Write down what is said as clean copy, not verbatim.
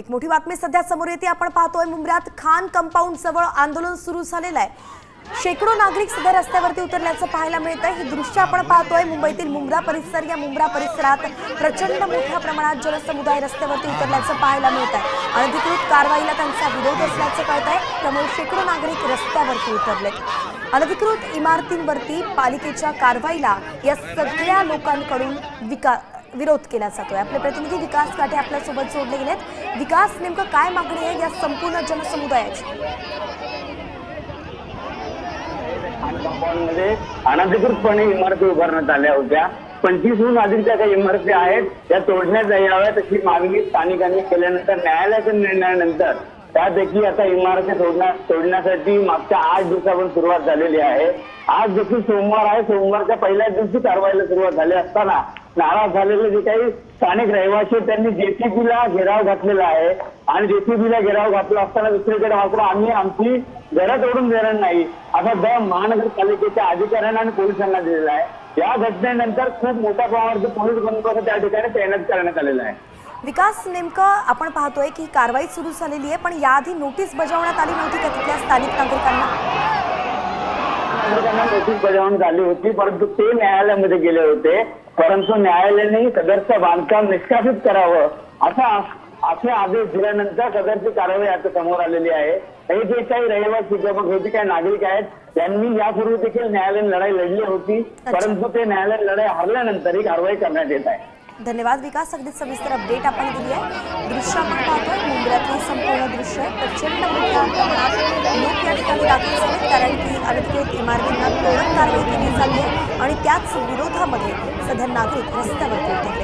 एक मोठी बातमी सध्या समोर येते। आपण पाहतोय मुंब्र्यात खान कंपाऊंड जवळ आंदोलन सुरू झालेलं आहे। शेकडो नागरिक सध्या रस्त्यावरती उतरल्याचं पाहायला मिळतंय। ही दृश्य आपण पाहतोय मुंबईतील मुंब्रा परिसर। या मुंब्रा परिसरात प्रचंड मोठ्या प्रमाणात जनसमुदाय रस्त्यावरती उतरल्याचं पाहायला मिळतंय। अनधिकृत कारवाईला त्यांचा विरोध असल्याचं कळतंय, त्यामुळे शेकडो नागरिक रस्त्यावरती उतरलेत। अनधिकृत इमारतींवरती पालिकेच्या कारवाईला या सगळ्या लोकांकडून विरोध केला जातोय। आपले प्रतिनिधी विकास काटे आपल्या सोबत जोडले गेलेत। विकास, नेमकं काय मागणी आहे या संपूर्ण जनसमुदायाची? कंपाऊंडमध्ये अनधिकृतपणे इमारती उभारण्यात आल्या होत्या। 25हून अधिकच्या काही इमारती आहेत त्या तोडण्यात याव्यात अशी मागणी स्थानिकांनी केल्यानंतर न्यायालयाच्या निर्णयानंतर त्यापैकी आता इमारती तोडण्यासाठी मागच्या 8 दिवसापासून सुरुवात झालेली आहे। आज देखील सोमवार आहे। सोमवारच्या पहिल्या दिवशी कारवाईला सुरुवात झाली असताना नाराज झालेले जे काही स्थानिक रहिवासी त्यांनी जेसीबीला घेराव घातलेला आहे आणि जेसीबीला घेराव घातला असताना दुसरीकडे मात्र आम्ही आमची घरं तोडून देणार नाही असा दम महानगरपालिकेच्या अधिकाऱ्यांना आणि पोलिसांना दिलेला आहे। या घटनेनंतर खूप मोठ्या प्रमाणात पोलीस बंदोबस्त त्या ठिकाणी तैनात करण्यात आलेला आहे। विकास, नेमकं आपण पाहतोय की कारवाई सुरू झालेली आहे, पण याआधी नोटीस बजावण्यात आली नव्हती का तिथल्या स्थानिक नागरिकांना? नोटीस बजावण्यात आली होती, परंतु ते न्यायालयामध्ये गेले होते। परंतु न्यायालयाने सदरचं बांधकाम निष्कासित करावं असे आदेश दिल्यानंतर सदरची कारवाई आता समोर आलेली आहे। हे जे काही रहिवासी किंवा जे काही नागरिक आहेत त्यांनी यापूर्वी देखील न्यायालयीन लढाई लढली होती, परंतु ते न्यायालयीन लढाई हरल्यानंतर ही कारवाई करण्यात येत आहे। धन्यवाद विकास, अगदी सविस्तर अपडेट आपण दिली आहे। दृश्य आपण पाहतोय मुंब्र्यातलं संपूर्ण दृश्य आहे। प्रचंड मोठ्या प्रमाणात लोक या ठिकाणी दाखल झाले, कारण की अनधिकृत इमारतींना तोडून कारवाई केली जाते आणि त्याच विरोधामध्ये सध्या नागरिक रस्त्यावरती उतरले।